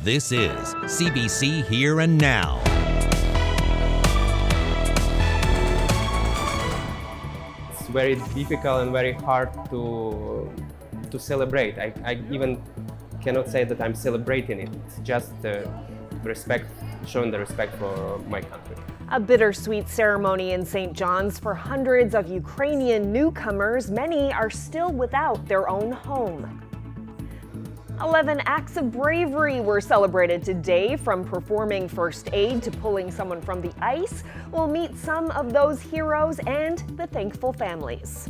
This is CBC Here and Now. It's very difficult and very hard to celebrate. I even cannot say that I'm celebrating it. It's just showing the respect for my country. A bittersweet ceremony in St. John's for hundreds of Ukrainian newcomers. Many are still without their own home. 11 acts of bravery were celebrated today, from performing first aid to pulling someone from the ice. We'll meet some of those heroes and the thankful families.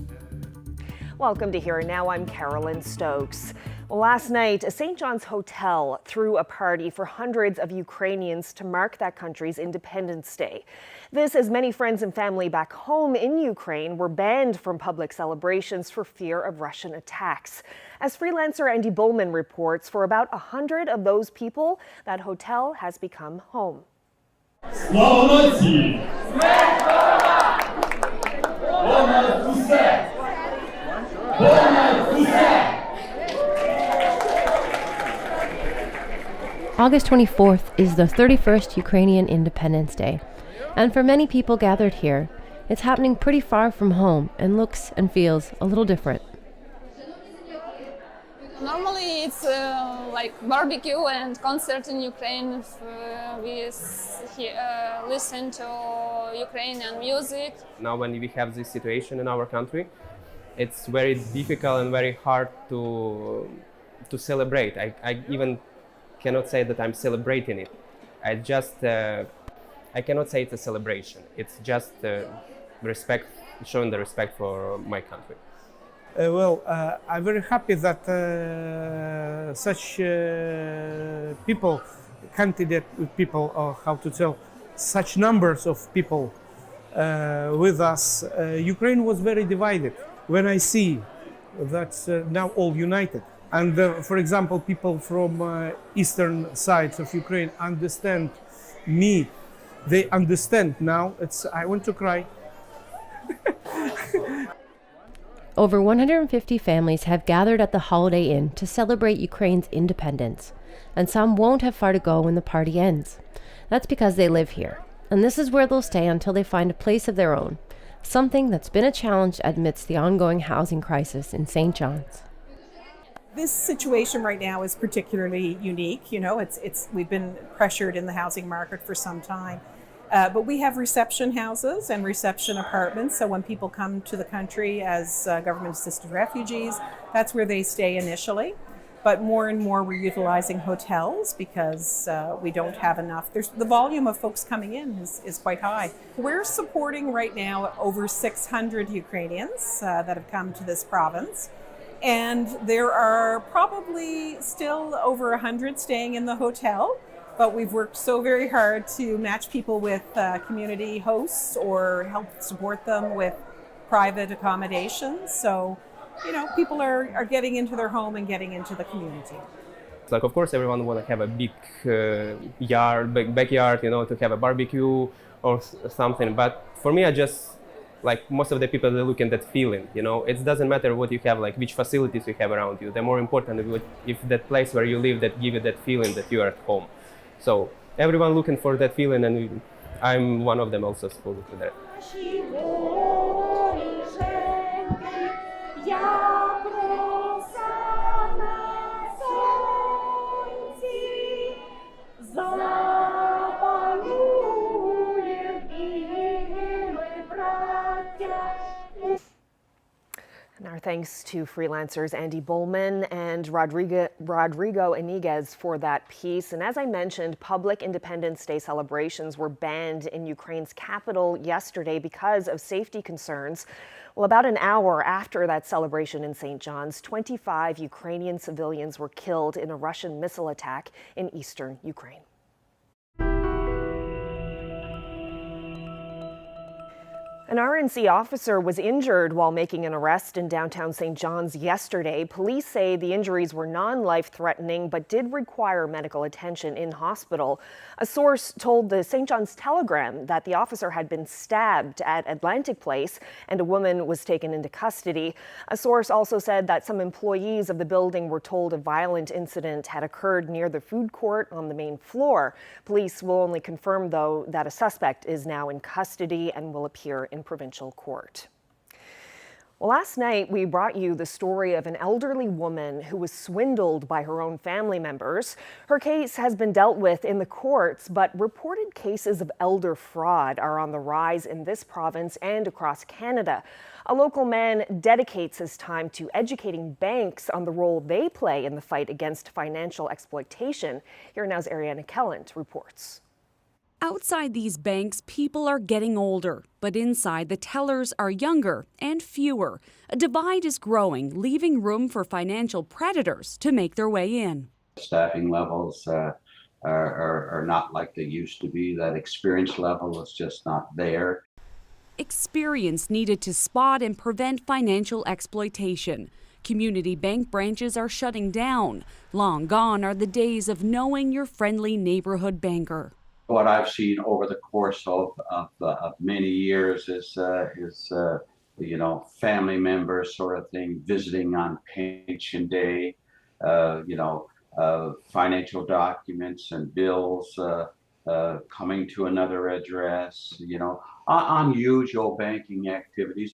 Welcome to Here and Now. I'm Carolyn Stokes. Well, last night, a St. John's hotel threw a party for hundreds of Ukrainians to mark that country's Independence Day. This, as many friends and family back home in Ukraine were banned from public celebrations for fear of Russian attacks. As freelancer Andy Bullman reports, for about 100 of those people, that hotel has become home. August 24th is the 31st Ukrainian Independence Day, and for many people gathered here, it's happening pretty far from home and looks and feels a little different. Normally it's like barbecue and concert in Ukraine. We listen to Ukrainian music. Now when we have this situation in our country, it's very difficult and very hard to celebrate. I even cannot say that I'm celebrating it. I cannot say it's a celebration. It's just showing the respect for my country. I'm very happy that such people, candidate people, or how to tell, such numbers of people with us. Ukraine was very divided. When I see that now all united, and for example, people from eastern sides of Ukraine understand me. They understand now. I want to cry. Over 150 families have gathered at the Holiday Inn to celebrate Ukraine's independence, and some won't have far to go when the party ends. That's because they live here, and this is where they'll stay until they find a place of their own, something that's been a challenge amidst the ongoing housing crisis in St. John's. This situation right now is particularly unique. You know, we've been pressured in the housing market for some time. But we have reception houses and reception apartments. So when people come to the country as government-assisted refugees, that's where they stay initially. But more and more we're utilizing hotels because we don't have enough. The volume of folks coming in is quite high. We're supporting right now over 600 Ukrainians that have come to this province. And there are probably still over 100 staying in the hotel. But we've worked so very hard to match people with community hosts or help support them with private accommodations. So, you know, people are getting into their home and getting into the community. It's like, of course, everyone want to have a big backyard, you know, to have a barbecue or something. But for me, like most of the people, they look at that feeling, you know. It doesn't matter what you have, like which facilities you have around you. The more important if that place where you live that give you that feeling that you are at home. So everyone looking for that feeling, and I'm one of them also supposed to that. And our thanks to freelancers Andy Bullman and Rodrigo Iniguez for that piece. And as I mentioned, public Independence Day celebrations were banned in Ukraine's capital yesterday because of safety concerns. Well, about an hour after that celebration in St. John's, 25 Ukrainian civilians were killed in a Russian missile attack in eastern Ukraine. An RNC officer was injured while making an arrest in downtown St. John's yesterday. Police say the injuries were non-life-threatening but did require medical attention in hospital. A source told the St. John's Telegram that the officer had been stabbed at Atlantic Place and a woman was taken into custody. A source also said that some employees of the building were told a violent incident had occurred near the food court on the main floor. Police will only confirm, though, that a suspect is now in custody and will appear in provincial court. Well, last night we brought you the story of an elderly woman who was swindled by her own family members. Her case has been dealt with in the courts, but reported cases of elder fraud are on the rise in this province and across Canada. A local man dedicates his time to educating banks on the role they play in the fight against financial exploitation. Here now's Ariana Kelland reports. Outside these banks, people are getting older, but inside the tellers are younger and fewer. A divide is growing, leaving room for financial predators to make their way in. Staffing levels are not like they used to be. That experience level is just not there. Experience needed to spot and prevent financial exploitation. Community bank branches are shutting down. Long gone are the days of knowing your friendly neighborhood banker. What I've seen over the course of many years is family members sort of thing, visiting on pension day, financial documents and bills coming to another address, unusual banking activities.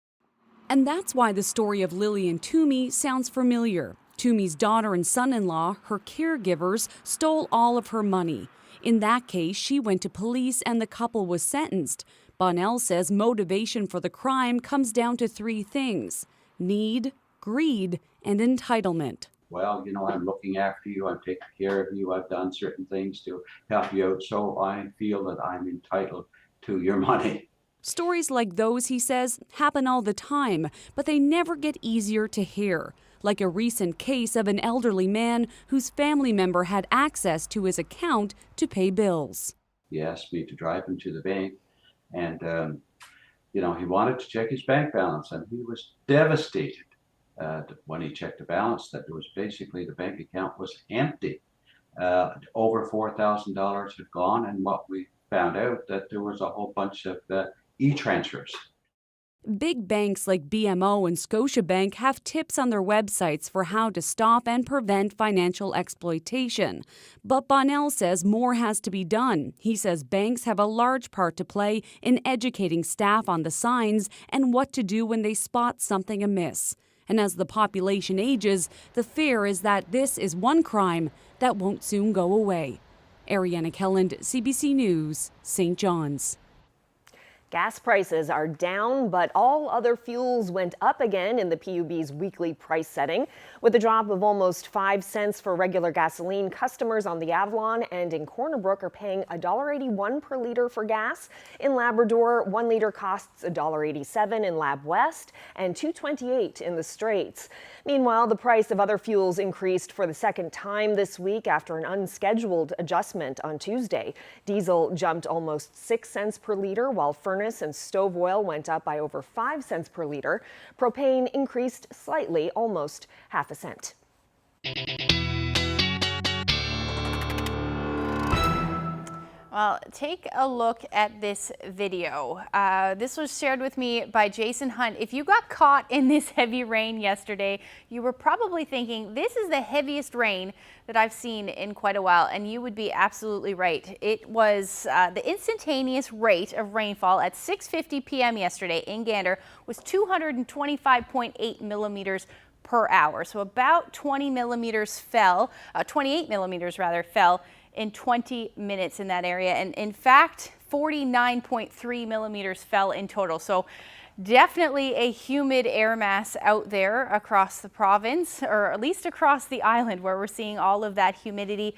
And that's why the story of Lillian Toomey sounds familiar. Toomey's daughter and son-in-law, her caregivers, stole all of her money. In that case, she went to police and the couple was sentenced. Bonnell says motivation for the crime comes down to three things: need, greed, and entitlement. Well, I'm looking after you, I'm taking care of you, I've done certain things to help you out, so I feel that I'm entitled to your money. Stories like those, he says, happen all the time, but they never get easier to hear. Like a recent case of an elderly man whose family member had access to his account to pay bills. He asked me to drive him to the bank, and he wanted to check his bank balance, and he was devastated when he checked the balance that it was basically the bank account was empty. Over $4,000 had gone, and what we found out that there was a whole bunch of e-transfers. Big banks like BMO and Scotiabank have tips on their websites for how to stop and prevent financial exploitation. But Bonnell says more has to be done. He says banks have a large part to play in educating staff on the signs and what to do when they spot something amiss. And as the population ages, the fear is that this is one crime that won't soon go away. Ariana Kelland, CBC News, St. John's. Gas prices are down, but all other fuels went up again in the PUB's weekly price setting. With a drop of almost 5 cents for regular gasoline, customers on the Avalon and in Corner Brook are paying $1.81 per liter for gas. In Labrador, 1 liter costs $1.87 in Lab West and $2.28 in the Straits. Meanwhile, the price of other fuels increased for the second time this week after an unscheduled adjustment on Tuesday. Diesel jumped almost 6 cents per liter, while furnace and stove oil went up by over 5 cents per liter. Propane increased slightly, almost half a cent. Well, take a look at this video. This was shared with me by Jason Hunt. If you got caught in this heavy rain yesterday, you were probably thinking, this is the heaviest rain that I've seen in quite a while, and you would be absolutely right. It was the instantaneous rate of rainfall at 6:50 p.m. yesterday in Gander was 225.8 millimeters per hour. So about 28 millimeters fell in 20 minutes in that area. And in fact, 49.3 millimeters fell in total. So definitely a humid air mass out there across the province, or at least across the island where we're seeing all of that humidity.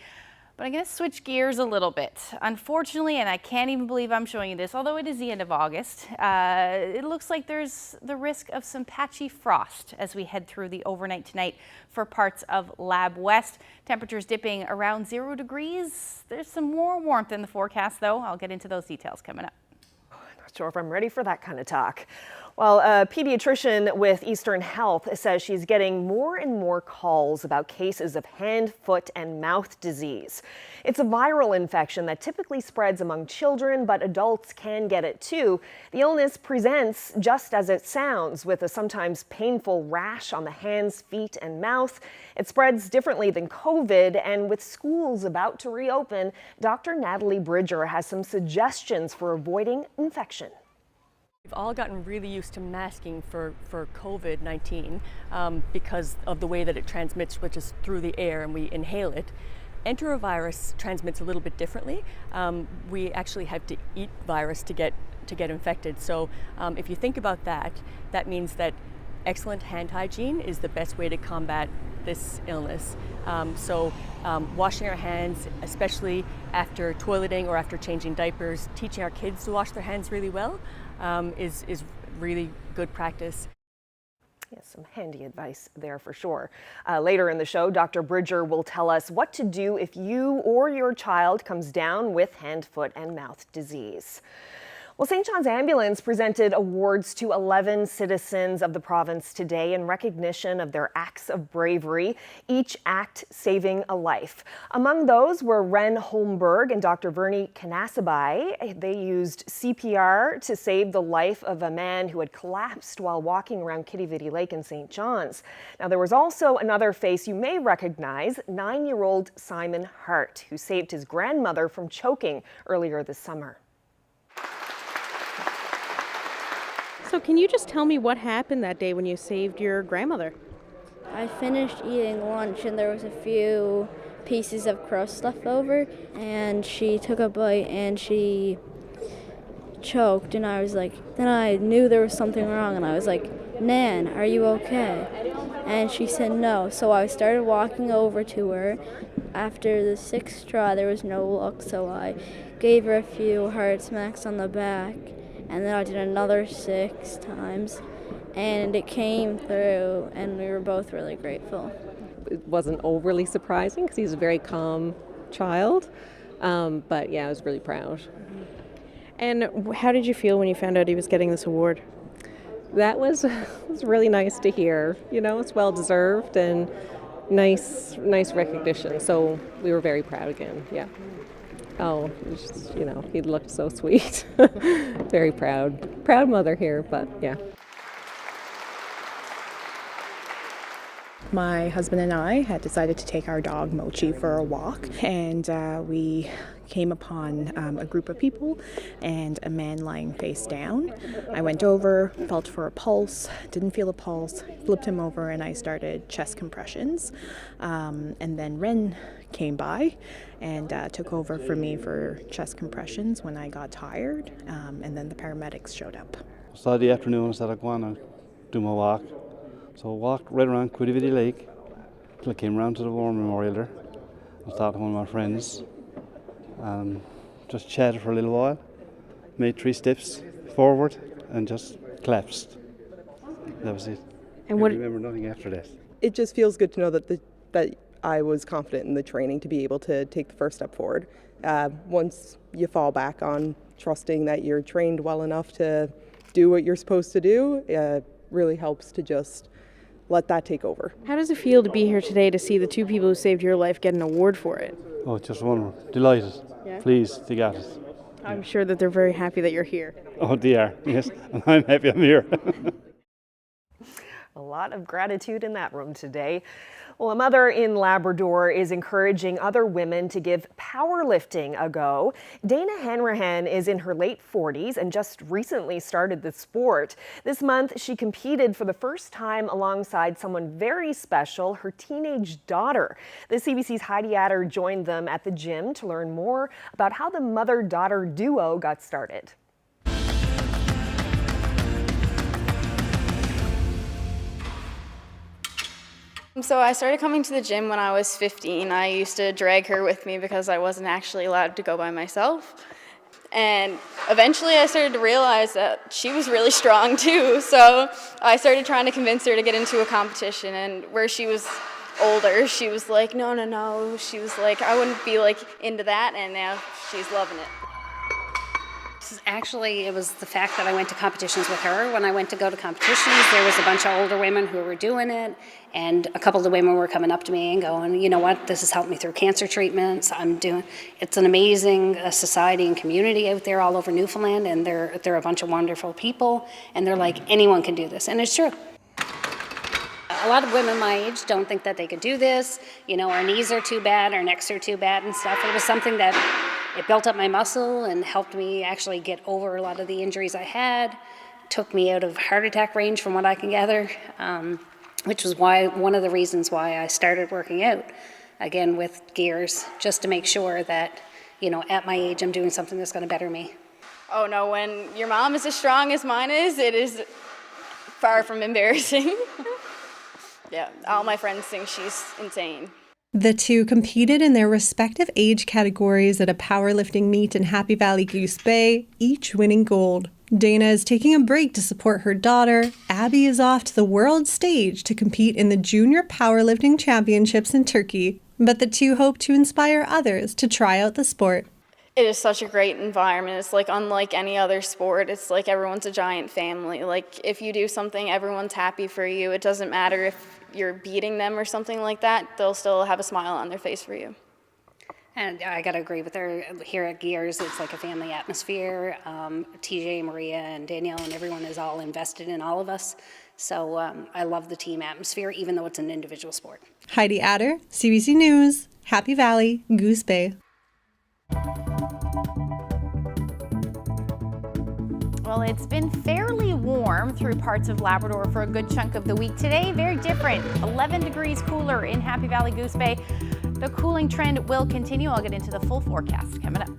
But I'm going to switch gears a little bit. Unfortunately, and I can't even believe I'm showing you this, although it is the end of August, it looks like there's the risk of some patchy frost as we head through the overnight tonight for parts of Lab West. Temperatures dipping around 0 degrees. There's some more warmth in the forecast, though. I'll get into those details coming up. sure if I'm ready for that kind of talk. Well, a pediatrician with Eastern Health says she's getting more and more calls about cases of hand, foot, and mouth disease. It's a viral infection that typically spreads among children, but adults can get it too. The illness presents just as it sounds, with a sometimes painful rash on the hands, feet, and mouth. It spreads differently than COVID, and with schools about to reopen, Dr. Natalie Bridger has some suggestions for avoiding infection. We've all gotten really used to masking for COVID-19 because of the way that it transmits, which is through the air and we inhale it. Enterovirus transmits a little bit differently. We actually have to eat virus to get infected. So if you think about that, that means that excellent hand hygiene is the best way to combat this illness. Washing our hands, especially after toileting or after changing diapers, teaching our kids to wash their hands really well is really good practice. Yes, some handy advice there for sure. Later in the show, Dr. Bridger will tell us what to do if you or your child comes down with hand, foot, and mouth disease. Well, St. John's Ambulance presented awards to 11 citizens of the province today in recognition of their acts of bravery, each act saving a life. Among those were Ren Holmberg and Dr. Vernie Kanasabai. They used CPR to save the life of a man who had collapsed while walking around Kitivity Lake in St. John's. Now, there was also another face you may recognize, 9-year-old Simon Hart, who saved his grandmother from choking earlier this summer. So can you just tell me what happened that day when you saved your grandmother? I finished eating lunch and there was a few pieces of crust left over, and she took a bite and she choked, and I was like, then I knew there was something wrong, and I was like, Nan, are you okay? And she said no, so I started walking over to her. After the 6th try there was no luck, so I gave her a few hard smacks on the back. And then I did another 6 times, and it came through, and we were both really grateful. It wasn't overly surprising because he's a very calm child, but yeah, I was really proud. And how did you feel when you found out he was getting this award? That was really nice to hear. You know, it's well deserved and nice recognition. So we were very proud again. Yeah. Oh, just, you know, he looked so sweet. Very proud mother here, but yeah. My husband and I had decided to take our dog Mochi for a walk, and we came upon a group of people and a man lying face down. I went over, felt for a pulse, didn't feel a pulse, flipped him over, and I started chest compressions. And then Ren came by and took over for me for chest compressions when I got tired, and then the paramedics showed up. Saturday afternoon I said I'd go on and do my walk. So I walked right around Kitivity Lake till I came around to the War Memorial there. I was talking to one of my friends, just chatted for a little while, made 3 steps forward and just collapsed. That was it. And what? I remember nothing after that. It just feels good to know that I was confident in the training to be able to take the first step forward. Once you fall back on trusting that you're trained well enough to do what you're supposed to do, it really helps to just let that take over. How does it feel to be here today to see the 2 people who saved your life get an award for it? Oh, just wonderful. Delighted. Yeah. Pleased they got it. I'm sure that they're very happy that you're here. Oh, they are, yes. And I'm happy I'm here. A lot of gratitude in that room today. Well, a mother in Labrador is encouraging other women to give powerlifting a go. Dana Hanrahan is in her late 40s and just recently started the sport. This month, she competed for the first time alongside someone very special, her teenage daughter. The CBC's Heidi Adder joined them at the gym to learn more about how the mother-daughter duo got started. So I started coming to the gym when I was 15. I used to drag her with me because I wasn't actually allowed to go by myself. And eventually I started to realize that she was really strong too. So I started trying to convince her to get into a competition, and where she was older, she was like, no. She was like, I wouldn't be like into that, and now she's loving it. Actually, it was the fact that I went to competitions with her. When I went to go to competitions, there was a bunch of older women who were doing it, and a couple of the women were coming up to me and going, you know what, this has helped me through cancer treatments. It's an amazing society and community out there all over Newfoundland, and they're a bunch of wonderful people, and they're like, anyone can do this, and it's true. A lot of women my age don't think that they could do this. You know, our knees are too bad, our necks are too bad and stuff. It was something that it built up my muscle and helped me actually get over a lot of the injuries I had. Took me out of heart attack range from what I can gather, which was one of the reasons why I started working out, again with gears, just to make sure that, you know, at my age I'm doing something that's going to better me. Oh no, when your mom is as strong as mine is, it is far from embarrassing. Yeah, all my friends think she's insane. The two competed in their respective age categories at a powerlifting meet in Happy Valley Goose Bay, each winning gold. Dana is taking a break to support her daughter. Abby is off to the world stage to compete in the Junior Powerlifting Championships in Turkey. But the two hope to inspire others to try out the sport. It is such a great environment. It's like unlike any other sport. It's like everyone's a giant family. Like if you do something, everyone's happy for you. It doesn't matter if you're beating them or something like that. They'll still have a smile on their face for you. And I got to agree with her. Here at Gears, it's like a family atmosphere. TJ, Maria, and Danielle, and everyone is all invested in all of us. So I love the team atmosphere, even though it's an individual sport. Heidi Adder, CBC News, Happy Valley, Goose Bay. Well, it's been fairly warm through parts of Labrador for a good chunk of the week. Today, very different. 11 degrees cooler in Happy Valley Goose Bay. The cooling trend will continue. I'll get into the full forecast coming up.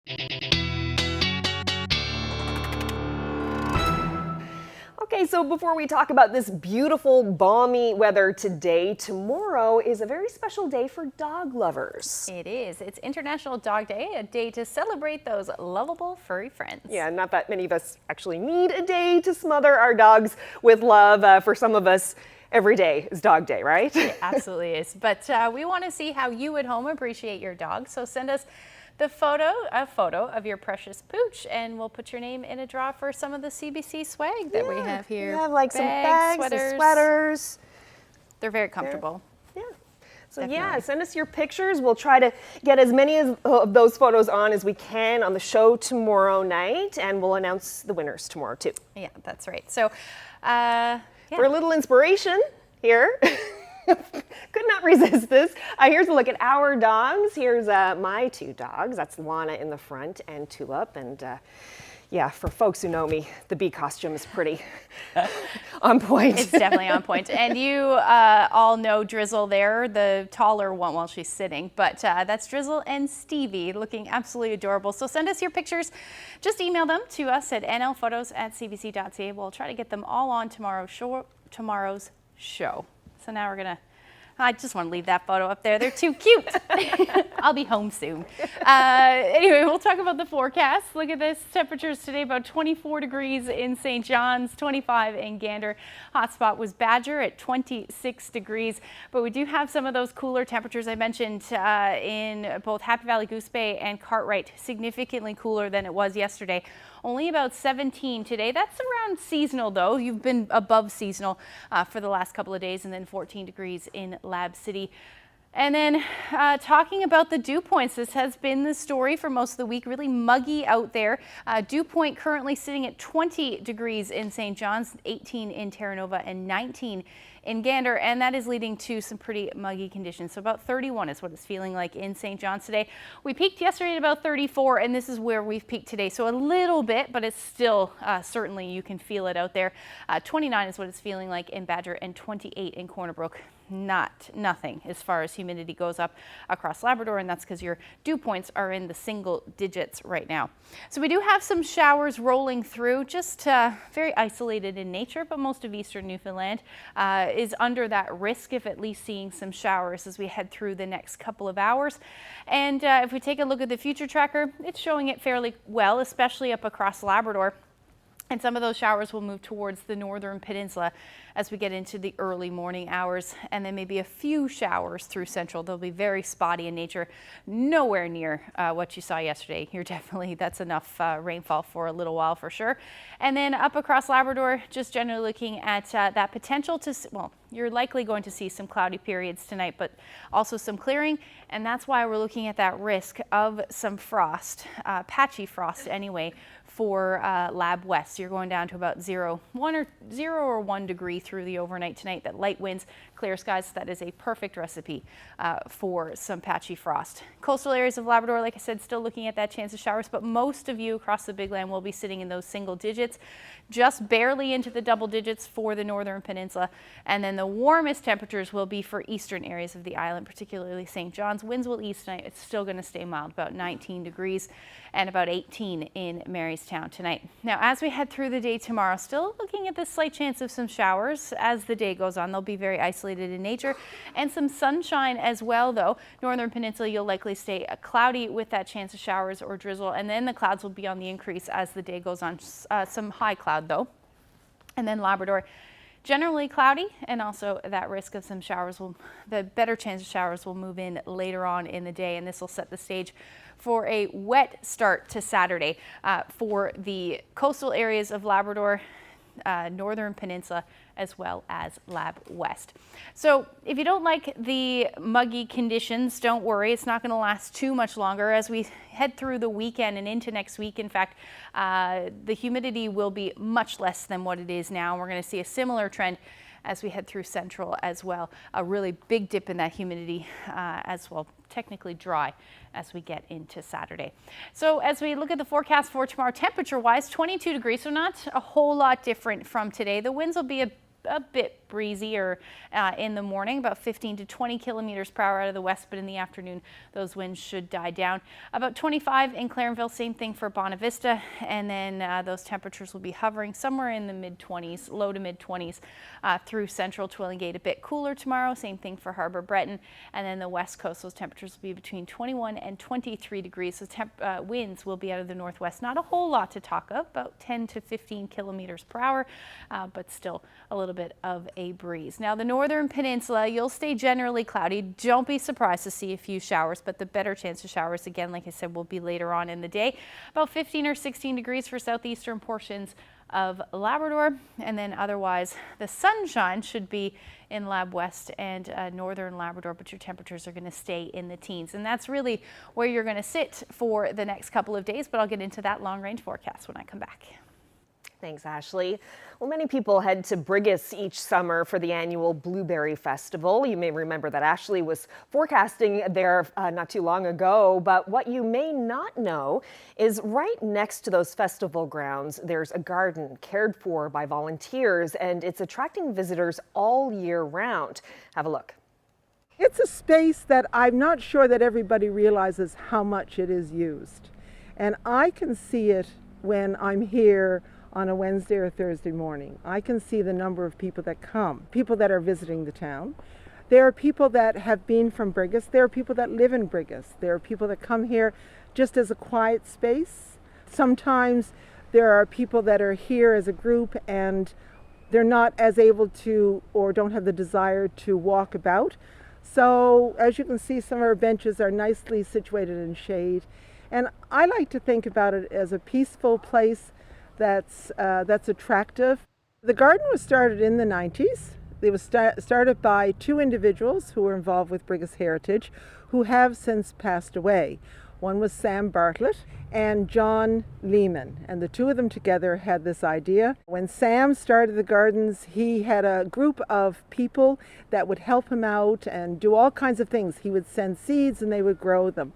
Okay, so before we talk about this beautiful, balmy weather today, tomorrow is a very special day for dog lovers. It is. It's International Dog Day, a day to celebrate those lovable furry friends. Yeah, not that many of us actually need a day to smother our dogs with love. For some of us, every day is dog day, right? It absolutely is. But we want to see how you at home appreciate your dog. So send us a photo of your precious pooch, and we'll put your name in a draw for some of the CBC swag that we have here. We have like some bags, sweaters. They're very comfortable. So yeah, send us your pictures. We'll try to get as many of those photos on as we can on the show tomorrow night, and we'll announce the winners tomorrow too. Yeah, that's right. So for a little inspiration here, could not resist this. Here's a look at our dogs. Here's my two dogs. That's Lana in the front and Tulip. And yeah, for folks who know me, the bee costume is pretty on point. It's definitely on point. And you all know Drizzle there, the taller one while she's sitting. But that's Drizzle and Stevie looking absolutely adorable. So send us your pictures. Just email them to us at nlphotos@cbc.ca. We'll try to get them all on tomorrow's show. So now we're going to, I just want to leave that photo up there. They're too cute. I'll be home soon. Anyway, we'll talk about the forecast. Look at this. Temperatures today about 24 degrees in St. John's, 25 in Gander. Hotspot was Badger at 26 degrees. But we do have some of those cooler temperatures I mentioned in both Happy Valley Goose Bay and Cartwright. Significantly cooler than it was yesterday. Only about 17 today. That's around seasonal though. You've been above seasonal for the last couple of days, and then 14 degrees in Lab City. And then talking about the dew points, this has been the story for most of the week. Really muggy out there. Dew point currently sitting at 20 degrees in St. John's, 18 in Terra Nova, and 19 in Gander, and that is leading to some pretty muggy conditions. So about 31 is what it's feeling like in St. John's today. We peaked yesterday at about 34, and this is where we've peaked today. So a little bit, but it's still certainly you can feel it out there. 29 is what it's feeling like in Badger, and 28 in Corner Brook. Nothing as far as humidity goes up across Labrador, and that's because your dew points are in the single digits right now. So we do have some showers rolling through, just very isolated in nature, but most of eastern Newfoundland is under that risk of at least seeing some showers as we head through the next couple of hours. And if we take a look at the future tracker, it's showing it fairly well, especially up across Labrador. And some of those showers will move towards the northern peninsula as we get into the early morning hours, and then maybe a few showers through central. They'll be very spotty in nature, nowhere near what you saw yesterday. That's enough rainfall for a little while for sure. And then up across Labrador, just generally looking at that potential to, well, you're likely going to see some cloudy periods tonight, but also some clearing, and that's why we're looking at that risk of some frost, patchy frost anyway, for Lab West. You're going down to about 0 or 1 degree through the overnight tonight. That light winds, clear skies, that is a perfect recipe for some patchy frost. Coastal areas of Labrador, like I said, still looking at that chance of showers, but most of you across the Big Land will be sitting in those single digits, just barely into the double digits for the northern peninsula. And then the warmest temperatures will be for eastern areas of the island, particularly St. John's. Winds will east tonight. It's still going to stay mild, about 19 degrees and about 18 in Marystown tonight. Now, as we head through the day tomorrow, still looking at the slight chance of some showers as the day goes on. They'll be very isolated in nature, and some sunshine as well, though. Northern Peninsula, you'll likely stay cloudy with that chance of showers or drizzle, and then the clouds will be on the increase as the day goes on. Some high cloud, though. And then Labrador, generally cloudy, and also that risk of some showers the better chance of showers will move in later on in the day, and this will set the stage for a wet start to Saturday for the coastal areas of Labrador, northern peninsula, as well as Lab West. So if you don't like the muggy conditions, don't worry, it's not going to last too much longer as we head through the weekend and into next week. In fact, the humidity will be much less than what it is now. We're going to see a similar trend as we head through central as well. A really big dip in that humidity as well, technically dry as we get into Saturday. So as we look at the forecast for tomorrow, temperature wise, 22 degrees, so not a whole lot different from today. The winds will be a bit breezier in the morning, about 15 to 20 kilometers per hour out of the west, but in the afternoon those winds should die down. About 25 in Clarenville, same thing for Bonavista, and then those temperatures will be hovering somewhere in the mid-20s, low to mid-20s through central Twillingate. A bit cooler tomorrow, same thing for Harbour Breton, and then the west coast, those temperatures will be between 21 and 23 degrees. So winds will be out of the northwest. Not a whole lot to talk of, about 10 to 15 kilometers per hour, but still a little bit of a breeze. Now the northern peninsula, you'll stay generally cloudy. Don't be surprised to see a few showers, but the better chance of showers, again, like I said, will be later on in the day. About 15 or 16 degrees for southeastern portions of Labrador, and then otherwise the sunshine should be in Lab West and northern Labrador, but your temperatures are going to stay in the teens, and that's really where you're going to sit for the next couple of days, but I'll get into that long range forecast when I come back. Thanks, Ashley. Well, many people head to Brigus each summer for the annual Blueberry Festival. You may remember that Ashley was forecasting there not too long ago, but what you may not know is right next to those festival grounds, there's a garden cared for by volunteers, and it's attracting visitors all year round. Have a look. It's a space that I'm not sure that everybody realizes how much it is used. And I can see it when I'm here on a Wednesday or Thursday morning. I can see the number of people that come, people that are visiting the town. There are people that have been from Brigus. There are people that live in Brigus. There are people that come here just as a quiet space. Sometimes there are people that are here as a group and they're not as able to or don't have the desire to walk about. So as you can see, some of our benches are nicely situated in shade. And I like to think about it as a peaceful place that's attractive. The garden was started in the 90s. It was started by two individuals who were involved with Brigus Heritage, who have since passed away. One was Sam Bartlett and John Lehman, and the two of them together had this idea. When Sam started the gardens, he had a group of people that would help him out and do all kinds of things. He would send seeds and they would grow them.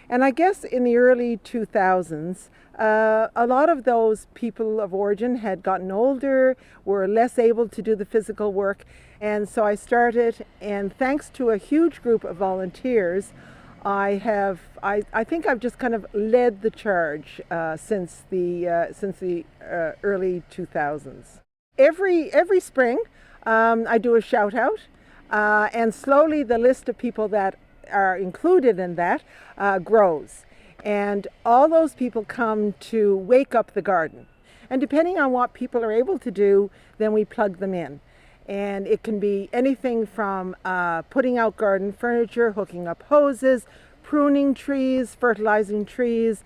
And I guess in the early 2000s, a lot of those people of origin had gotten older, were less able to do the physical work. And so I started, and thanks to a huge group of volunteers, I think I've just kind of led the charge since the early 2000s. Every spring, I do a shout out, and slowly the list of people that are included in that grows. And all those people come to wake up the garden. And depending on what people are able to do, then we plug them in. And it can be anything from putting out garden furniture, hooking up hoses, pruning trees, fertilizing trees,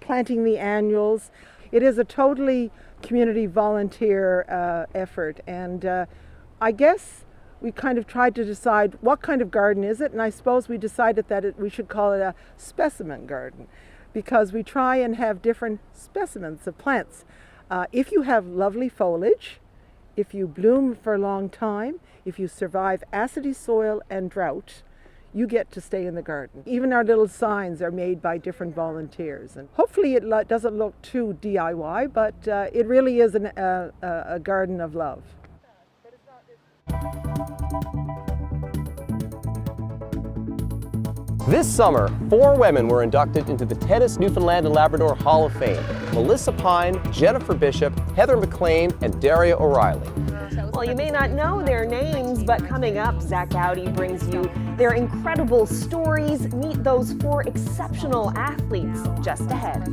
planting the annuals. It is a totally community volunteer effort. And I guess we kind of tried to decide what kind of garden is it, and I suppose we decided that we should call it a specimen garden, because we try and have different specimens of plants. If you have lovely foliage, if you bloom for a long time, if you survive acidy soil and drought, you get to stay in the garden. Even our little signs are made by different volunteers, and hopefully it doesn't look too DIY, but it really is a garden of love. This summer, 4 women were inducted into the Tennis Newfoundland and Labrador Hall of Fame. Melissa Pine, Jennifer Bishop, Heather McLean, and Daria O'Reilly. Well, you may not know their names, but coming up, Zach Gowdy brings you their incredible stories. Meet those 4 exceptional athletes just ahead.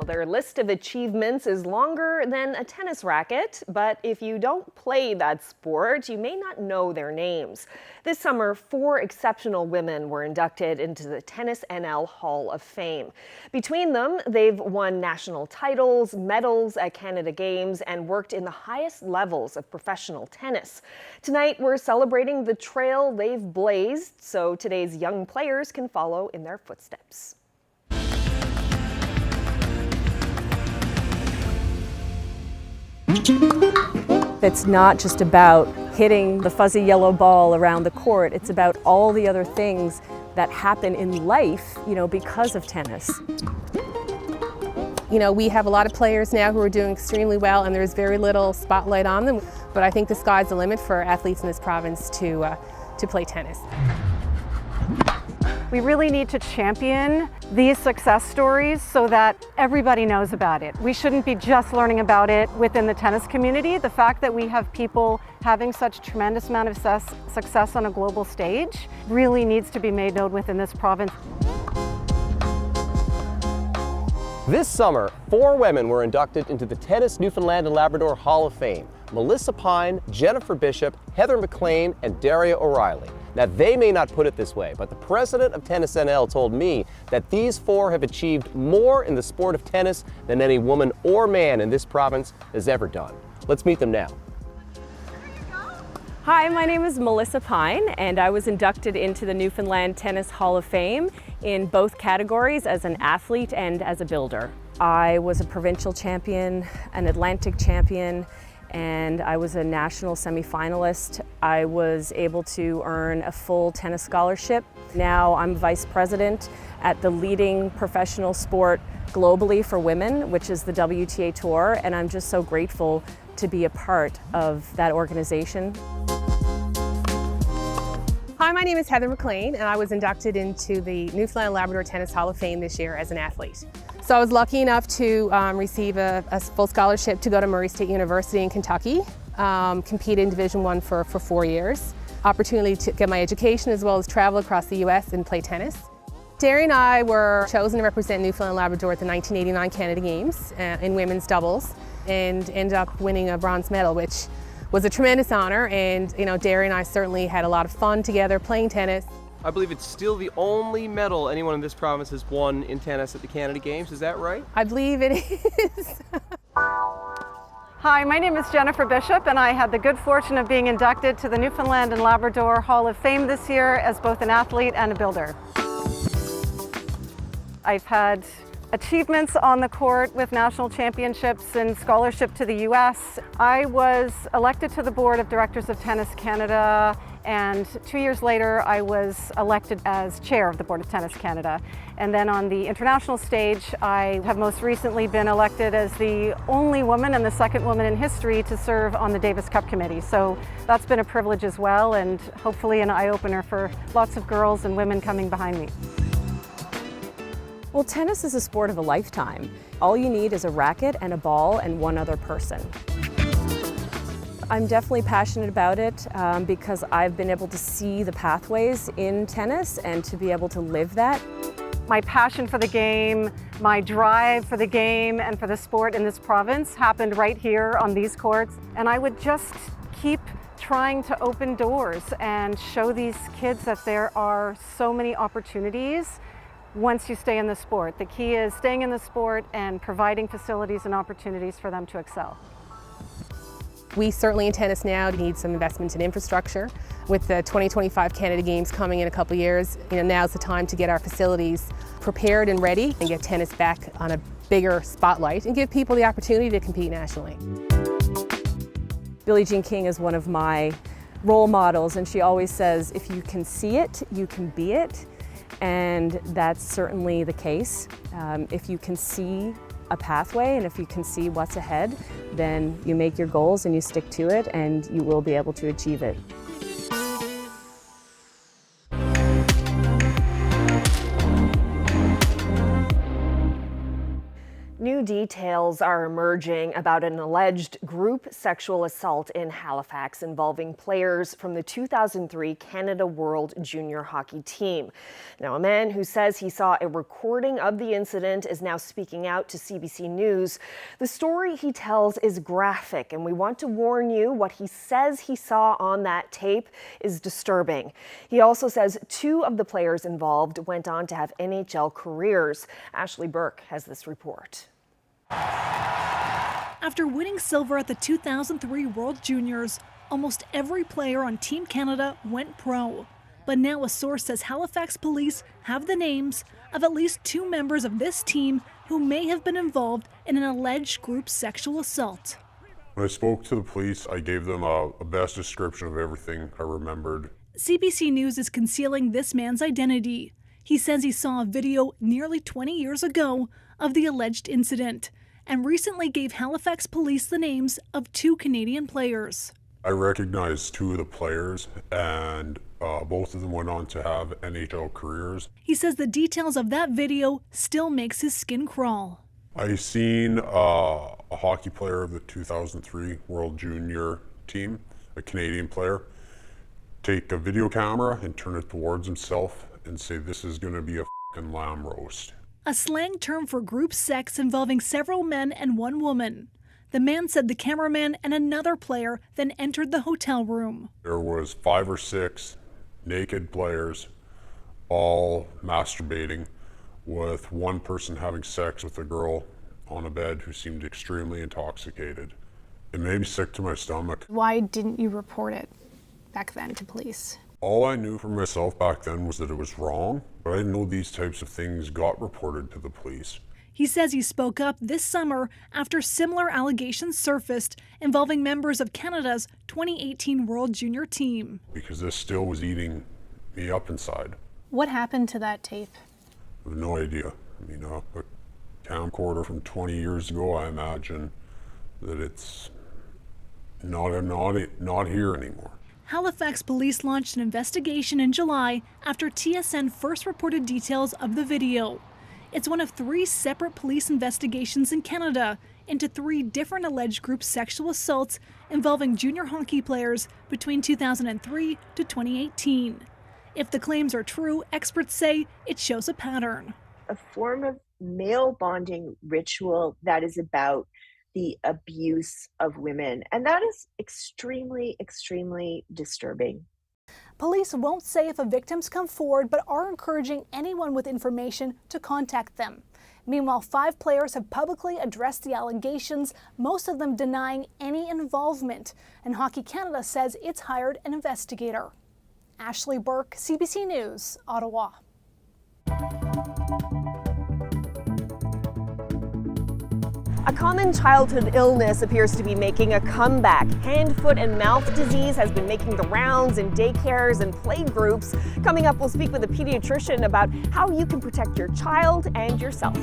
their list of achievements is longer than a tennis racket, but if you don't play that sport, you may not know their names. This summer, 4 exceptional women were inducted into the Tennis NL Hall of Fame. Between them, they've won national titles, medals at Canada Games, and worked in the highest levels of professional tennis. Tonight, we're celebrating the trail they've blazed, so today's young players can follow in their footsteps. It's not just about hitting the fuzzy yellow ball around the court. It's about all the other things that happen in life, because of tennis. We have a lot of players now who are doing extremely well, and there's very little spotlight on them. But I think the sky's the limit for athletes in this province to play tennis. We really need to champion these success stories so that everybody knows about it. We shouldn't be just learning about it within the tennis community. The fact that we have people having such tremendous amount of success on a global stage really needs to be made known within this province. This summer, 4 women were inducted into the Tennis Newfoundland and Labrador Hall of Fame. Melissa Pine, Jennifer Bishop, Heather McLean, and Daria O'Reilly. Now, they may not put it this way, but the president of Tennis NL told me that these 4 have achieved more in the sport of tennis than any woman or man in this province has ever done. Let's meet them now. Hi, my name is Melissa Pine, and I was inducted into the Newfoundland Tennis Hall of Fame in both categories as an athlete and as a builder. I was a provincial champion, an Atlantic champion, and I was a national semifinalist. I was able to earn a full tennis scholarship. Now I'm vice president at the leading professional sport globally for women, which is the WTA Tour, and I'm just so grateful to be a part of that organization. Hi, my name is Heather McLean, and I was inducted into the Newfoundland and Labrador Tennis Hall of Fame this year as an athlete. So I was lucky enough to receive a full scholarship to go to Murray State University in Kentucky, compete in Division I for 4 years, opportunity to get my education as well as travel across the US and play tennis. Daria and I were chosen to represent Newfoundland and Labrador at the 1989 Canada Games in women's doubles and ended up winning a bronze medal, which was a tremendous honor, and Daria and I certainly had a lot of fun together playing tennis. I believe it's still the only medal anyone in this province has won in tennis at the Canada Games, is that right? I believe it is. Hi, my name is Jennifer Bishop, and I had the good fortune of being inducted to the Newfoundland and Labrador Hall of Fame this year as both an athlete and a builder. I've had achievements on the court with national championships and scholarship to the US. I was elected to the board of directors of Tennis Canada, and 2 years later I was elected as chair of the board of Tennis Canada. And then on the international stage, I have most recently been elected as the only woman and the second woman in history to serve on the Davis Cup committee. So that's been a privilege as well, and hopefully an eye-opener for lots of girls and women coming behind me. Well, tennis is a sport of a lifetime. All you need is a racket and a ball and one other person. I'm definitely passionate about it because I've been able to see the pathways in tennis and to be able to live that. My passion for the game, my drive for the game and for the sport in this province happened right here on these courts. And I would just keep trying to open doors and show these kids that there are so many opportunities once you stay in the sport. The key is staying in the sport and providing facilities and opportunities for them to excel. We certainly in tennis now need some investment in infrastructure. With the 2025 Canada Games coming in a couple of years, now's the time to get our facilities prepared and ready and get tennis back on a bigger spotlight and give people the opportunity to compete nationally. Billie Jean King is one of my role models, and she always says, if you can see it, you can be it. And that's certainly the case. If you can see a pathway and if you can see what's ahead, then you make your goals and you stick to it and you will be able to achieve it. New New details are emerging about an alleged group sexual assault in Halifax involving players from the 2003 Canada World Junior Hockey team. Now, a man who says he saw a recording of the incident is now speaking out to CBC News. The story he tells is graphic, and we want to warn you what he says he saw on that tape is disturbing. He also says 2 of the players involved went on to have NHL careers. Ashley Burke has this report. After winning silver at the 2003 World Juniors, almost every player on Team Canada went pro. But now a source says Halifax police have the names of at least 2 members of this team who may have been involved in an alleged group sexual assault. When I spoke to the police, I gave them a best description of everything I remembered. CBC News is concealing this man's identity. He says he saw a video nearly 20 years ago of the alleged incident and recently gave Halifax police the names of 2 Canadian players. I recognized 2 of the players, and both of them went on to have NHL careers. He says the details of that video still makes his skin crawl. I seen a hockey player of the 2003 World Junior team, a Canadian player, take a video camera and turn it towards himself and say, "This is going to be a f***ing lamb roast." A slang term for group sex involving several men and 1 woman. The man said the cameraman and another player then entered the hotel room. There was 5 or 6 naked players all masturbating, with one person having sex with a girl on a bed who seemed extremely intoxicated. It made me sick to my stomach. Why didn't you report it back then to police? All I knew for myself back then was that it was wrong, but I didn't know these types of things got reported to the police. He says he spoke up this summer after similar allegations surfaced involving members of Canada's 2018 World Junior team. Because this still was eating me up inside. What happened to that tape? I have no idea. I mean, a camcorder from 20 years ago, I imagine that it's not here anymore. Halifax police launched an investigation in July after TSN first reported details of the video. It's one of 3 separate police investigations in Canada into 3 different alleged group sexual assaults involving junior hockey players between 2003 to 2018. If the claims are true, experts say it shows a pattern. A form of male bonding ritual that is about the abuse of women. And that is extremely, extremely disturbing. Police won't say if the victims come forward, but are encouraging anyone with information to contact them. Meanwhile, 5 players have publicly addressed the allegations, most of them denying any involvement. And Hockey Canada says it's hired an investigator. Ashley Burke, CBC News, Ottawa. A common childhood illness appears to be making a comeback. Hand, foot, and mouth disease has been making the rounds in daycares and play groups. Coming up, we'll speak with a pediatrician about how you can protect your child and yourself.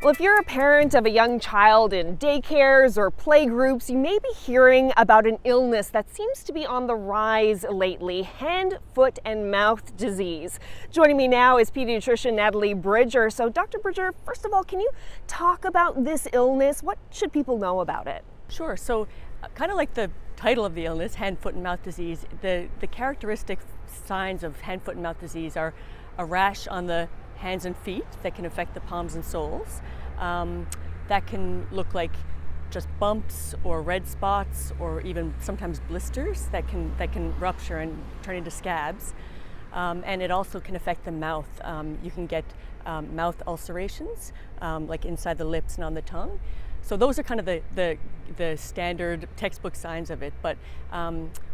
Well, if you're a parent of a young child in daycares or playgroups, you may be hearing about an illness that seems to be on the rise lately: hand, foot, and mouth disease. Joining me now is pediatrician Natalie Bridger. So Dr. Bridger, first of all, can you talk about this illness? What should people know about it? Sure. So kind of like the title of the illness, hand, foot, and mouth disease, the characteristic signs of hand, foot, and mouth disease are a rash on the hands and feet that can affect the palms and soles. That can look like just bumps or red spots, or even sometimes blisters that can rupture and turn into scabs. And it also can affect the mouth. You can get mouth ulcerations, like inside the lips and on the tongue. So those are kind of the standard textbook signs of it. But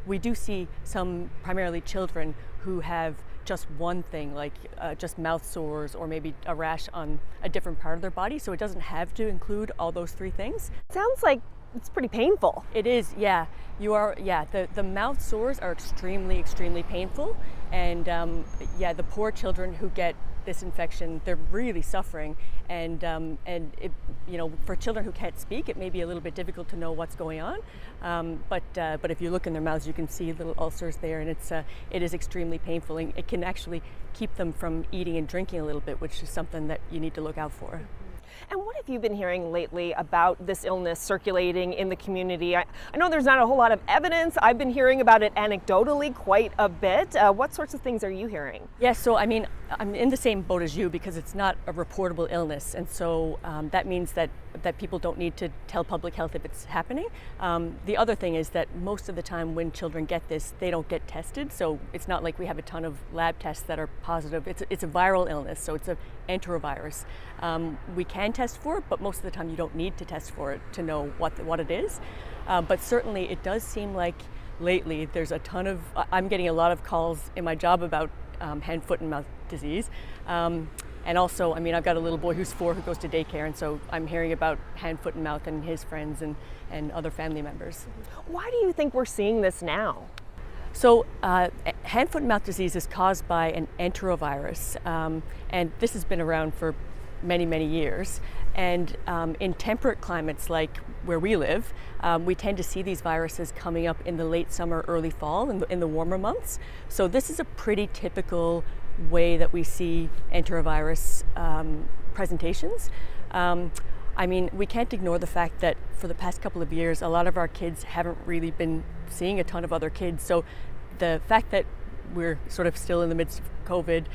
we do see some, primarily children, who have just one thing, like just mouth sores or maybe a rash on a different part of their body. So it doesn't have to include all those three things. Sounds like it's pretty painful. It is, yeah. The mouth sores are extremely, extremely painful. And the poor children who get this infection, they're really suffering. And it, for children who can't speak, it may be a little bit difficult to know what's going on. But if you look in their mouths, you can see little ulcers there, and it is extremely painful. And it can actually keep them from eating and drinking a little bit, which is something that you need to look out for. And what have you been hearing lately about this illness circulating in the community? I know there's not a whole lot of evidence. I've been hearing about it anecdotally quite a bit. What sorts of things are you hearing? Yes, so I'm in the same boat as you, because it's not a reportable illness. And so that means that people don't need to tell public health if it's happening. The other thing is that most of the time when children get this, they don't get tested. So it's not like we have a ton of lab tests that are positive. It's a viral illness, so it's an enterovirus. We can test for it, but most of the time you don't need to test for it to know what it is. But certainly it does seem like lately there's a ton of, I'm getting a lot of calls in my job about hand, foot, and mouth disease. And also, I've got a little boy who's 4 who goes to daycare, and so I'm hearing about hand, foot, and mouth and his friends and other family members. Why do you think we're seeing this now? So hand, foot, and mouth disease is caused by an enterovirus, and this has been around for many, many years. And in temperate climates like where we live, we tend to see these viruses coming up in the late summer, early fall, in the warmer months. So this is a pretty typical way that we see enterovirus presentations. We can't ignore the fact that for the past couple of years, a lot of our kids haven't really been seeing a ton of other kids. So the fact that we're sort of still in the midst of COVID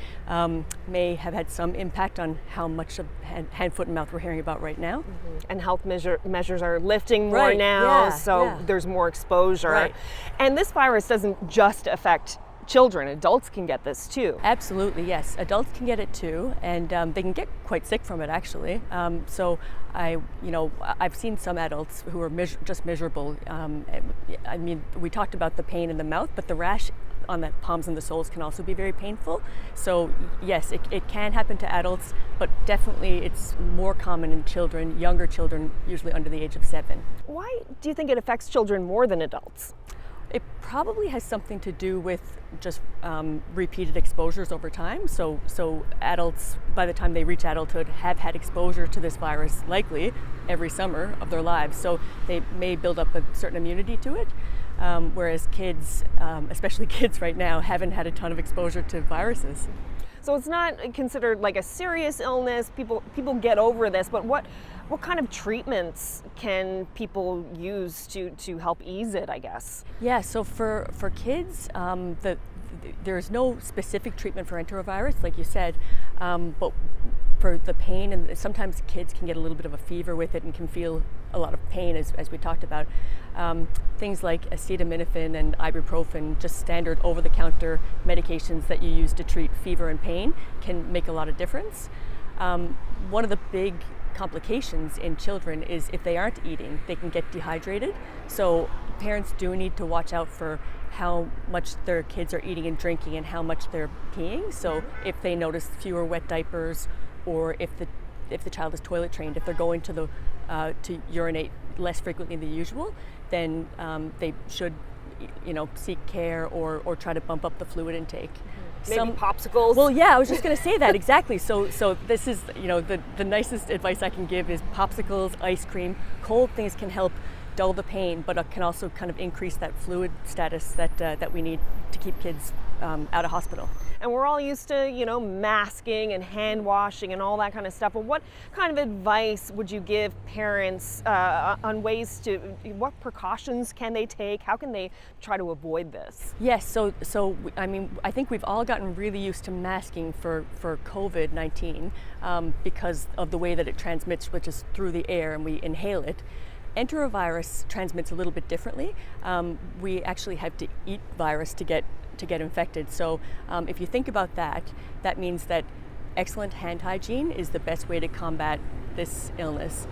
may have had some impact on how much of hand, foot, and mouth we're hearing about right now. Mm-hmm. And health measures are lifting more now, so there's more exposure. Right. And this virus doesn't just affect children, adults can get this too. Absolutely, yes. Adults can get it too, and they can get quite sick from it, actually. So I've seen some adults who are just miserable. We talked about the pain in the mouth, but the rash on the palms and the soles can also be very painful. So yes, it can happen to adults, but definitely it's more common in children, younger children, usually under the age of 7. Why do you think it affects children more than adults? It probably has something to do with just repeated exposures over time. So adults, by the time they reach adulthood, have had exposure to this virus likely every summer of their lives. So they may build up a certain immunity to it. Whereas kids, especially kids right now, haven't had a ton of exposure to viruses. So it's not considered like a serious illness. People get over this, but what kind of treatments can people use to help ease it, I guess? Yeah, so for kids, there's no specific treatment for enterovirus, like you said, but for the pain, and sometimes kids can get a little bit of a fever with it and can feel a lot of pain, as we talked about. Things like acetaminophen and ibuprofen, just standard over-the-counter medications that you use to treat fever and pain, can make a lot of difference. One of the big complications in children is if they aren't eating, they can get dehydrated. So parents do need to watch out for how much their kids are eating and drinking and how much they're peeing. So if they notice fewer wet diapers, or if the child is toilet trained, if they're going to urinate less frequently than usual, then they should seek care or try to bump up the fluid intake. Maybe popsicles. Well, yeah, I was just going to say that exactly. So this is, the nicest advice I can give is popsicles, ice cream. Cold things can help dull the pain, but it can also kind of increase that fluid status that we need to keep kids out of hospital. And we're all used to, masking and hand washing and all that kind of stuff. Well, what kind of advice would you give parents on what precautions can they take? How can they try to avoid this? Yes, so I think we've all gotten really used to masking for COVID-19 because of the way that it transmits, which is through the air and we inhale it. Enterovirus transmits a little bit differently. We actually have to eat virus to get infected. So if you think about that, that means that excellent hand hygiene is the best way to combat this illness.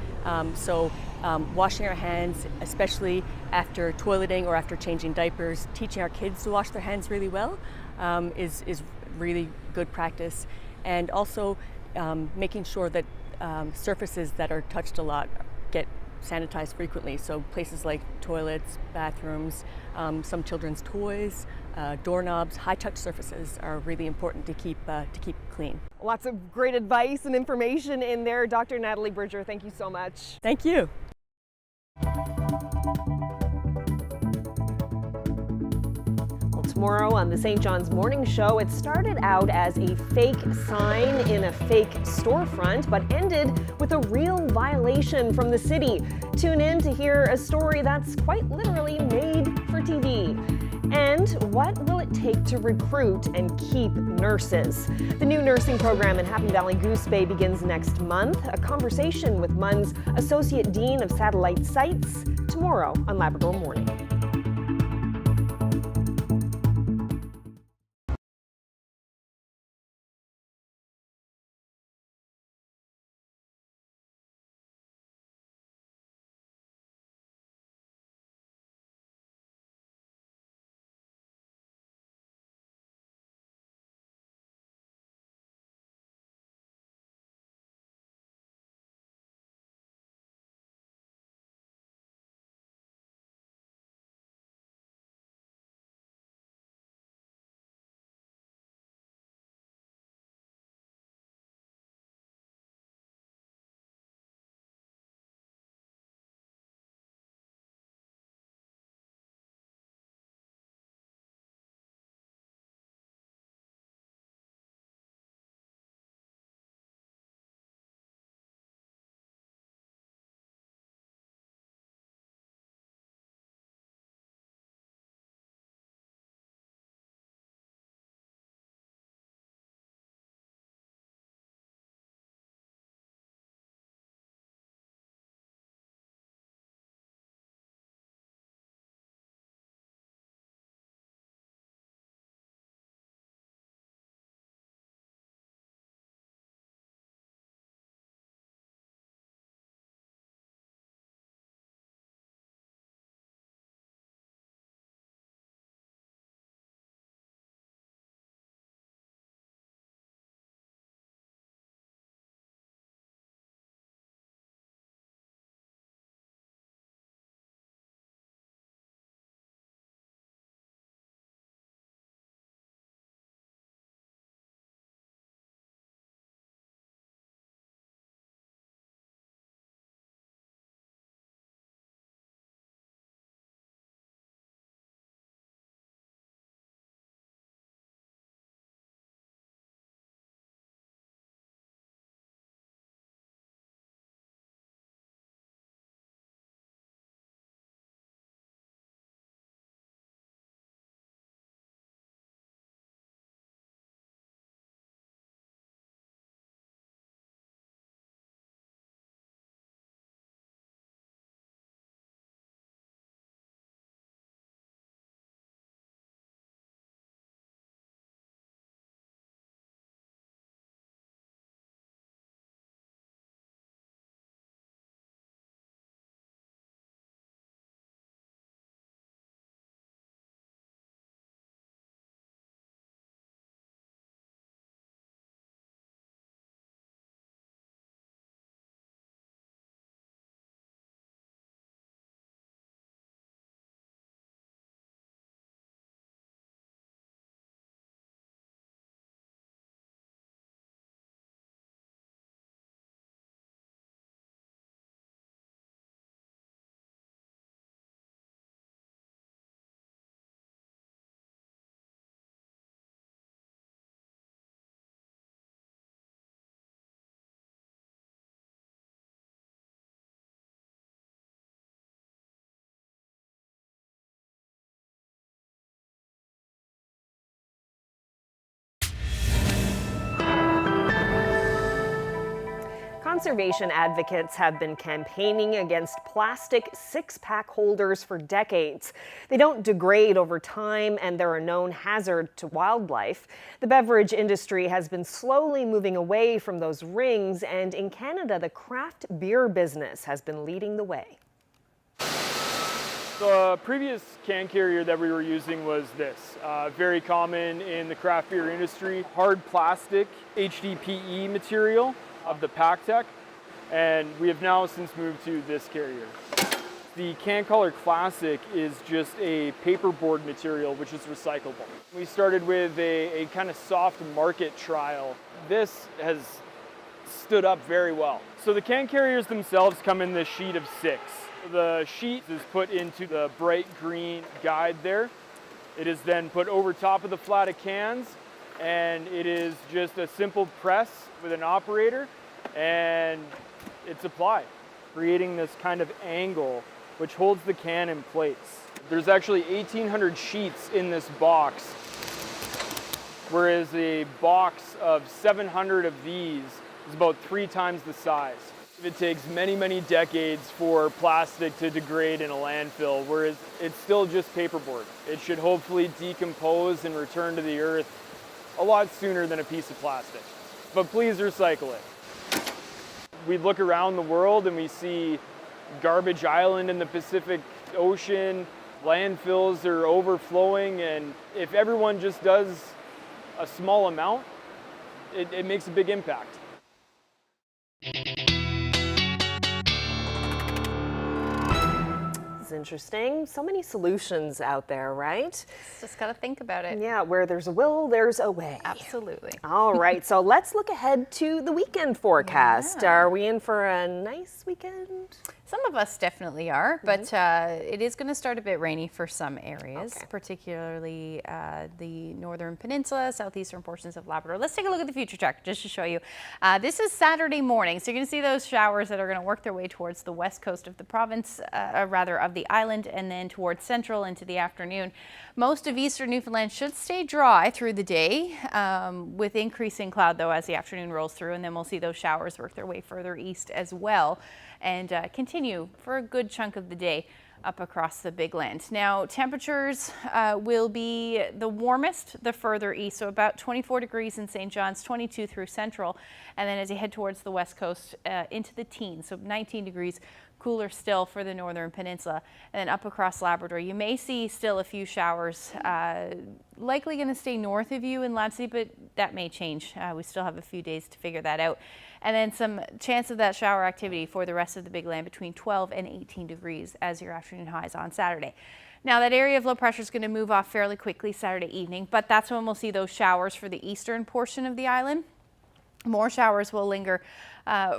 Washing our hands, especially after toileting or after changing diapers, teaching our kids to wash their hands really well is really good practice. And also making sure that surfaces that are touched a lot get sanitized frequently. So places like toilets, bathrooms, some children's toys, doorknobs, high-touch surfaces are really important to keep clean. Lots of great advice and information in there. Dr. Natalie Bridger, thank you so much. Thank you. Tomorrow on the St. John's Morning Show, it started out as a fake sign in a fake storefront, but ended with a real violation from the city. Tune in to hear a story that's quite literally made for TV. And what will it take to recruit and keep nurses? The new nursing program in Happy Valley Goose Bay begins next month. A conversation with MUN's Associate Dean of Satellite Sites tomorrow on Labrador Morning. Conservation advocates have been campaigning against plastic six-pack holders for decades. They don't degrade over time and they're a known hazard to wildlife. The beverage industry has been slowly moving away from those rings, and in Canada, the craft beer business has been leading the way. The previous can carrier that we were using was this, very common in the craft beer industry, hard plastic HDPE material of the PacTech, and we have now since moved to this carrier. The Can Color Classic is just a paperboard material which is recyclable. We started with a kind of soft market trial. This has stood up very well. So the can carriers themselves come in this sheet of 6. The sheet is put into the bright green guide there. It is then put over top of the flat of cans, and it is just a simple press with an operator, and it's applied, creating this kind of angle which holds the can in place. There's actually 1,800 sheets in this box, whereas a box of 700 of these is about 3 times the size. It takes many, many decades for plastic to degrade in a landfill, whereas it's still just paperboard. It should hopefully decompose and return to the earth a lot sooner than a piece of plastic. But please recycle it. We look around the world and we see Garbage Island in the Pacific Ocean, landfills are overflowing, and if everyone just does a small amount, it makes a big impact. Interesting. So many solutions out there, right? Just got to think about it. Yeah, where there's a will, there's a way. Absolutely. All right, so let's look ahead to the weekend forecast. Yeah. Are we in for a nice weekend? Some of us definitely are, but it is going to start a bit rainy for some areas, particularly the northern peninsula, southeastern portions of Labrador. Let's take a look at the future tracker just to show you. This is Saturday morning, so you're going to see those showers that are going to work their way towards the west coast of the province, rather of the island, and then towards central into the afternoon. Most of eastern Newfoundland should stay dry through the day, with increasing cloud though as the afternoon rolls through, and then we'll see those showers work their way further east as well and continue for a good chunk of the day up across the Big Land. Now, temperatures will be the warmest the further east, so about 24 degrees in St. John's, 22 through central, and then as you head towards the west coast into the teens, so 19 degrees. Cooler still for the northern peninsula, and then up across Labrador you may see still a few showers, likely going to stay north of you in Labsie, but that may change. We still have a few days to figure that out, and then some chance of that shower activity for the rest of the Big Land between 12 and 18 degrees as your afternoon highs on Saturday. Now that area of low pressure is going to move off fairly quickly Saturday evening, but that's when we'll see those showers for the eastern portion of the island. More showers will linger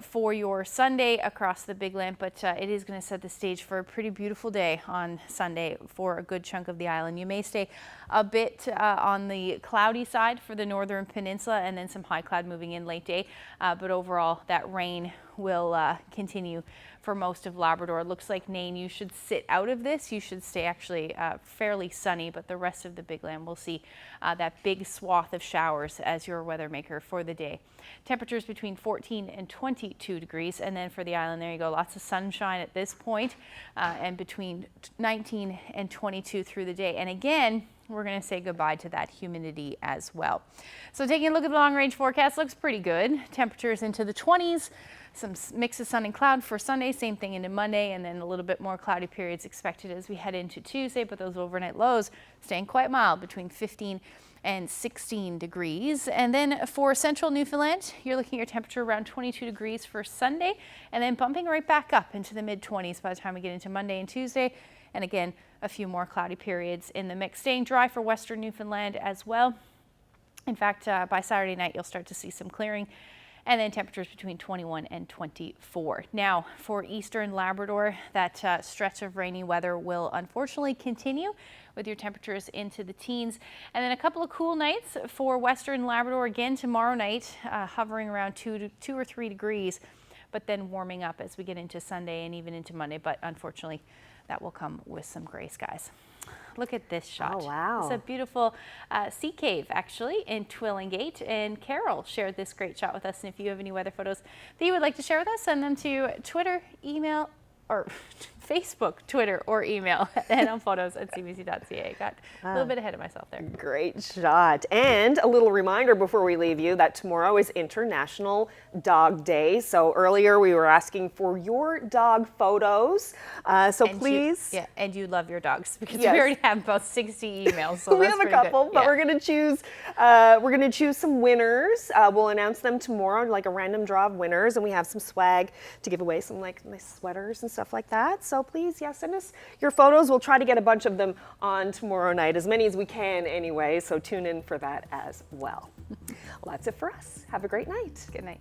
for your Sunday across the Big Land, but it is going to set the stage for a pretty beautiful day on Sunday for a good chunk of the island. You may stay a bit on the cloudy side for the northern peninsula, and then some high cloud moving in late day, but overall that rain will continue for most of Labrador. It looks like Nain, you should sit out of this. You should stay actually fairly sunny, but the rest of the Big Land will see that big swath of showers as your weather maker for the day. Temperatures between 14 and 22 degrees, and then for the island, there you go, lots of sunshine at this point, and between 19 and 22 through the day. And again, we're going to say goodbye to that humidity as well. So taking a look at the long range forecast, looks pretty good. Temperatures into the 20s. Some mix of sun and cloud for Sunday, same thing into Monday, and then a little bit more cloudy periods expected as we head into Tuesday, but those overnight lows staying quite mild between 15 and 16 degrees. And then for central Newfoundland, you're looking at your temperature around 22 degrees for Sunday, and then bumping right back up into the mid-20s by the time we get into Monday and Tuesday. And again, a few more cloudy periods in the mix, staying dry for western Newfoundland as well. In fact, by Saturday night, you'll start to see some clearing, and then temperatures between 21 and 24. Now, for eastern Labrador, that stretch of rainy weather will unfortunately continue with your temperatures into the teens. And then a couple of cool nights for western Labrador again tomorrow night, hovering around 2 or 3 degrees, but then warming up as we get into Sunday and even into Monday. But unfortunately, that will come with some gray skies. Look at this shot. Oh, wow. It's a beautiful sea cave, actually, in Twillingate. And Carol shared this great shot with us. And if you have any weather photos that you would like to share with us, send them to Twitter, email, or Facebook, Twitter, or email at nlphotos@cbc.ca. Got a little bit ahead of myself there. Great shot. And a little reminder before we leave you that tomorrow is International Dog Day. So earlier we were asking for your dog photos. So And please. and you love your dogs, because Yes. we already have about 60 emails. So We that's have a pretty couple, good. but we're gonna choose some winners. We'll announce them tomorrow, like a random draw of winners, and we have some swag to give away, some like nice sweaters and stuff like that. So please, yeah, send us your photos. We'll try to get a bunch of them on tomorrow night, as many as we can anyway. So tune in for that as well. Well, that's it for us. Have a great night. Good night.